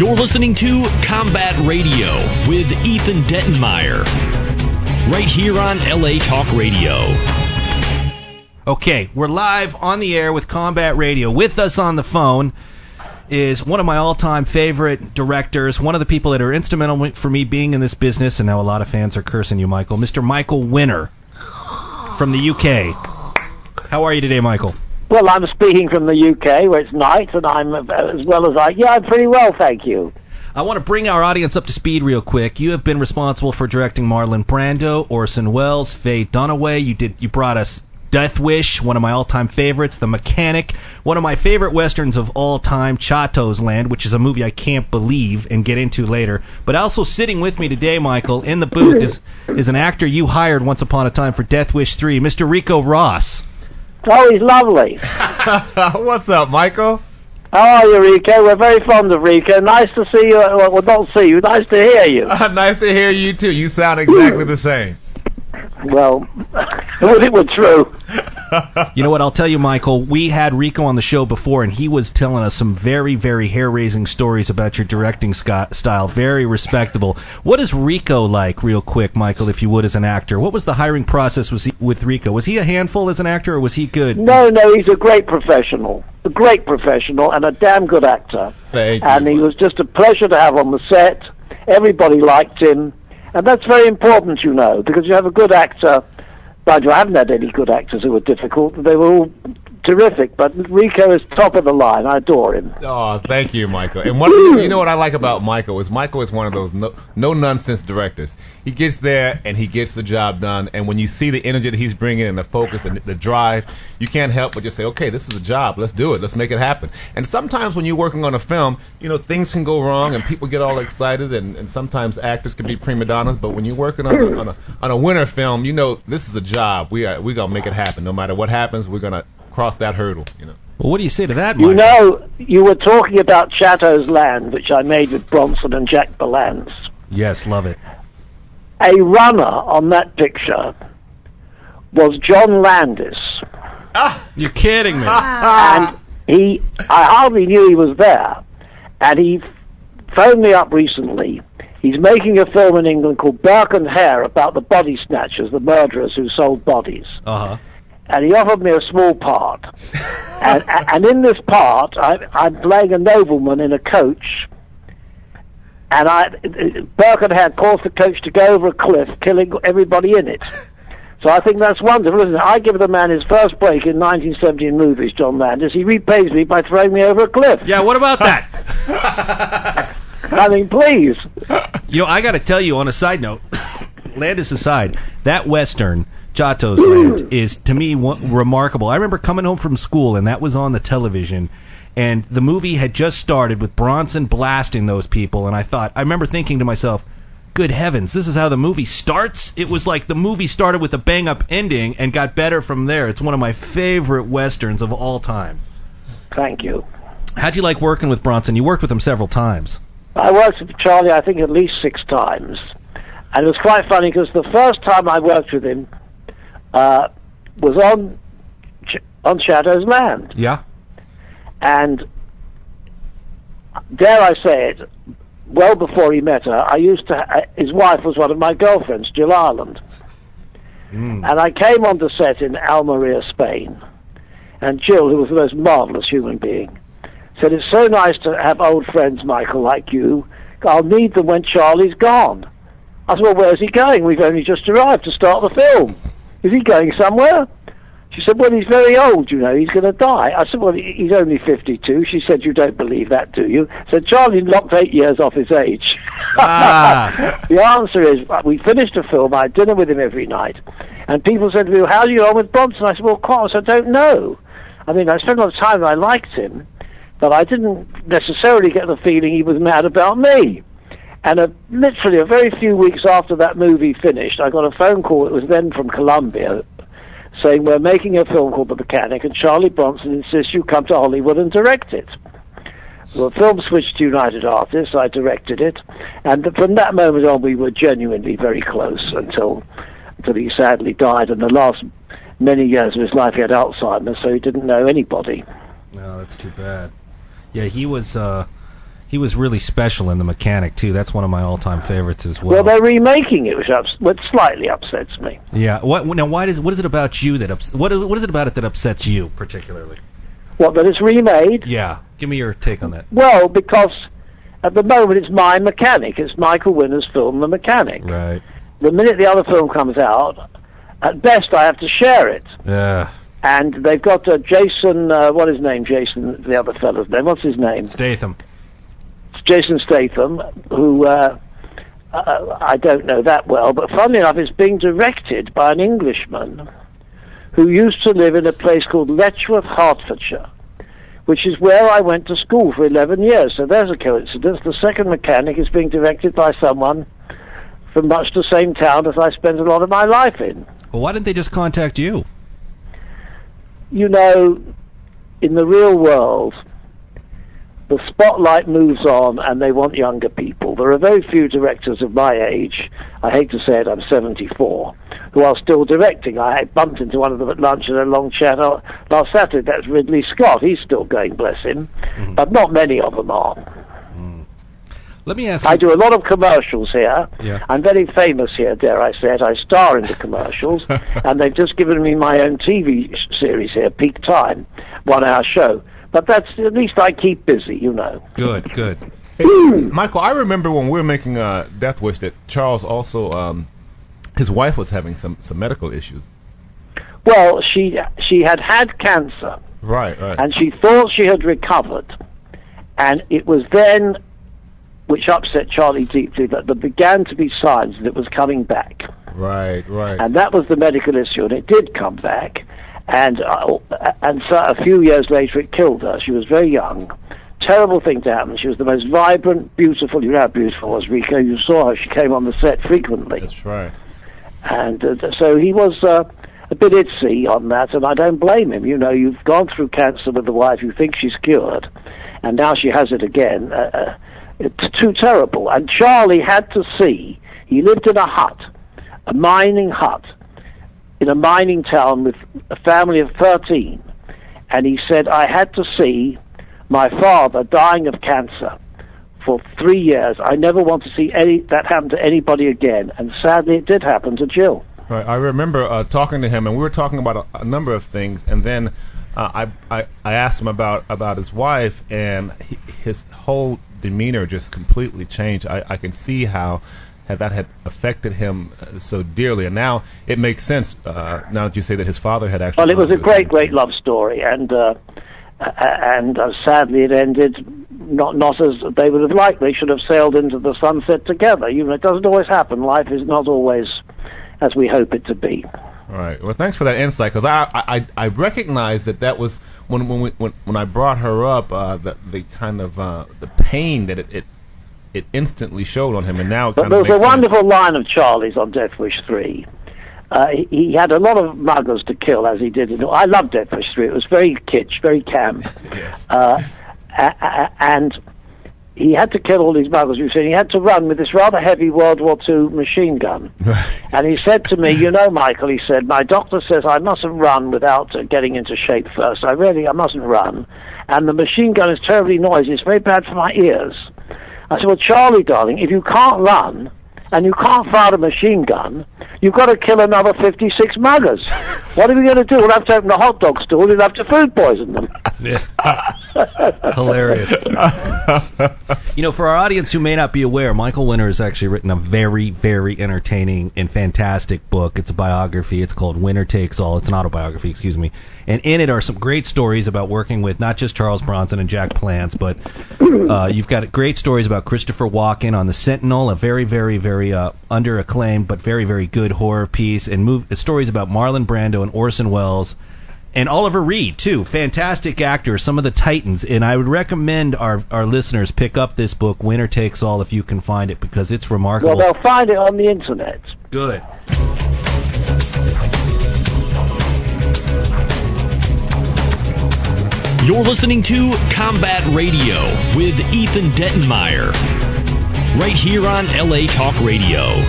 You're listening to Combat Radio with Ethan Dettenmeyer, right here on LA Talk Radio. Okay, we're live on the air with Combat Radio. With us on the phone is one of my all-time favorite directors, one of the people that are instrumental for me being in this business, and now a lot of fans are cursing you, Michael, Mr. Michael Winner from the UK. How are you today, Michael? Well, I'm speaking from the UK, where it's night, and I'm as well as I'm pretty well, thank you. I want to bring our audience up to speed real quick. You have been responsible for directing Marlon Brando, Orson Welles, Faye Dunaway. You brought us Death Wish, one of my all-time favorites, The Mechanic, one of my favorite westerns of all time, Chato's Land, which is a movie I can't believe and get into later. But also sitting with me today, Michael, in the booth is an actor you hired once upon a time for Death Wish 3, Mr. Ricco Ross. Oh, he's lovely. What's up, Michael? How are you, Ricco? We're very fond of Ricco. Nice to see you. Well, not see you. Nice to hear you. Nice to hear you, too. You sound exactly the same. Well, it was true. You know what, I'll tell you, Michael, we had Ricco on the show before, and he was telling us some very, very hair-raising stories about your directing style. Very respectable. What is Ricco like, real quick, Michael, if you would, as an actor? What was the hiring process with Ricco? Was he a handful as an actor, or was he good? No, he's a great professional. A great professional and a damn good actor. Thank you. And he was just a pleasure to have on the set. Everybody liked him. And that's very important, you know, because you have a good actor. But I haven't had any good actors who were difficult. They were all terrific, but Ricco is top of the line. I adore him. Oh, thank you, Michael. And you know what I like about Michael is one of those no-nonsense directors. He gets there and he gets the job done, and when you see the energy that he's bringing and the focus and the drive, you can't help but just say, okay, this is a job. Let's do it. Let's make it happen. And sometimes when you're working on a film, you know, things can go wrong and people get all excited, and sometimes actors can be prima donnas, but when you're working on a winner film, you know, this is a job. We're going to make it happen. No matter what happens, we're going to cross that hurdle, you know. Well, what do you say to that, Michael? You know, you were talking about Chato's Land, which I made with Bronson and Jack Palance. Yes, love it. A runner on that picture was John Landis. You're kidding me. And I hardly knew he was there. And he phoned me up recently. He's making a film in England called Burke and Hare about the body snatchers, the murderers who sold bodies. Uh-huh. And he offered me a small part. and in this part, I'm playing a nobleman in a coach. And Burke and Hare caused the coach to go over a cliff, killing everybody in it. So I think that's wonderful, isn't it? I give the man his first break in 1970 in movies, John Landis. He repays me by throwing me over a cliff. Yeah, what about that? I mean, please. You know, I got to tell you, on a side note, Landis aside, that Western, Chato's Land, is, to me, remarkable. I remember coming home from school, and that was on the television, and the movie had just started with Bronson blasting those people, and I remember thinking to myself, good heavens, this is how the movie starts? It was like the movie started with a bang-up ending and got better from there. It's one of my favorite Westerns of all time. Thank you. How'd you like working with Bronson? You worked with him several times. I worked with Charlie, I think, at least 6 times. And it was quite funny, because the first time I worked with him was on Chato's Land. Yeah. And dare I say it, well before he met her, his wife was one of my girlfriends, Jill Ireland. And I came onto set in Almeria, Spain. And Jill, who was the most marvelous human being, said, it's so nice to have old friends, Michael, like you. I'll need them when Charlie's gone. I said, well, where's he going? We've only just arrived to start the film. Is he going somewhere? She said, well, he's very old, you know, he's going to die. I said, well, he's only 52. She said, you don't believe that, do you? I said, Charlie knocked 8 years off his age. The answer is, we finished the film, I had dinner with him every night, and people said to me, well, how do you get on with Bronson? I said, well, quite honestly, I don't know. I mean, I spent a lot of time and I liked him, but I didn't necessarily get the feeling he was mad about me. And literally a very few weeks after that movie finished, I got a phone call, it was then from Columbia, saying, we're making a film called The Mechanic, and Charlie Bronson insists you come to Hollywood and direct it. Well, the film switched to United Artists, I directed it, and from that moment on we were genuinely very close until he sadly died, and the last many years of his life he had Alzheimer's, so he didn't know anybody. No, that's too bad. Yeah, he He was really special in The Mechanic, too. That's one of my all-time favorites as well. Well, they're remaking it, which slightly upsets me. Yeah. What is it about you that what is it about it that upsets you particularly? What, that it's remade? Yeah. Give me your take on that. Well, because at the moment it's My Mechanic. It's Michael Winner's film, The Mechanic. Right. The minute the other film comes out, at best I have to share it. Yeah. And they've got Jason, what is his name? Jason, the other fellow's name. What's his name? Statham. Jason Statham, who I don't know that well, but funnily enough, it's being directed by an Englishman who used to live in a place called Letchworth, Hertfordshire, which is where I went to school for 11 years. So there's a coincidence. The second Mechanic is being directed by someone from much the same town as I spent a lot of my life in. Well, why didn't they just contact you? You know, in the real world, the spotlight moves on and they want younger people. There are very few directors of my age, I hate to say it, I'm 74, who are still directing. I bumped into one of them at lunch and a long chat last Saturday. That's Ridley Scott. He's still going, bless him. Mm-hmm. But not many of them are. Mm. Let me ask you. I do a lot of commercials here. Yeah. I'm very famous here, dare I say it. I star in the commercials. And they've just given me my own TV series here, Peak Time, 1 hour show. But that's, at least I keep busy, you know. Good. Hey, Michael, I remember when we were making Death Wish that Charles also, his wife was having some medical issues. Well, she had cancer. Right. And she thought she had recovered. And it was then, which upset Charlie deeply, that there began to be signs that it was coming back. Right. And that was the medical issue, and it did come back. And so a few years later it killed her. She was very young. Terrible thing to happen. She was the most vibrant, beautiful. You know how beautiful was Ricco. You saw her. She came on the set frequently. That's right. And so he was a bit itsy on that, and I don't blame him. You know, you've gone through cancer with the wife. You think she's cured, and now she has it again. It's too terrible. And Charlie had to see. He lived in a hut, a mining hut, in a mining town with a family of 13, and he said, I had to see my father dying of cancer for 3 years. I never want to see that happen to anybody again, and sadly it did happen to Jill. Right. I remember talking to him, and we were talking about a number of things, and then I asked him about his wife, and his whole demeanor just completely changed. I can see how that had affected him so dearly, and now it makes sense. Now that you say that his father had actually. Well, it was a great love story, and sadly it ended not as they would have liked. They should have sailed into the sunset together. You know, it doesn't always happen. Life is not always as we hope it to be. All right. Well, thanks for that insight, because I recognized that was when I brought her up, the kind of the pain that it instantly showed on him, and now it kind of makes sense. There's a wonderful line of Charlie's on Death Wish 3. He had a lot of muggers to kill, as he did. I love Death Wish 3. It was very kitsch, very camp. Yes. And he had to kill all these muggers. You see, he had to run with this rather heavy World War II machine gun. And he said to me, you know, Michael, he said, my doctor says I mustn't run without getting into shape first. I mustn't run. And the machine gun is terribly noisy. It's very bad for my ears. I said, well, Charlie, darling, if you can't run and you can't fire a machine gun, you've got to kill another 56 muggers. What are we going to do? We'll have to open a hot dog stall. We'll have to food poison them. Hilarious. You know, for our audience who may not be aware, Michael Winner has actually written a very, very entertaining and fantastic book. It's a biography. It's called Winner Takes All. It's an autobiography, excuse me. And in it are some great stories about working with not just Charles Bronson and Jack Palance, but you've got great stories about Christopher Walken on The Sentinel, a very, very, very under-acclaimed but very, very good horror piece, and stories about Marlon Brando and Orson Welles, and Oliver Reed, too. Fantastic actors, some of the titans. And I would recommend our listeners pick up this book, Winner Takes All, if you can find it, because it's remarkable. Well, they'll find it on the internet. Good. You're listening to Combat Radio with Ethan Dettenmeyer, right here on LA Talk Radio.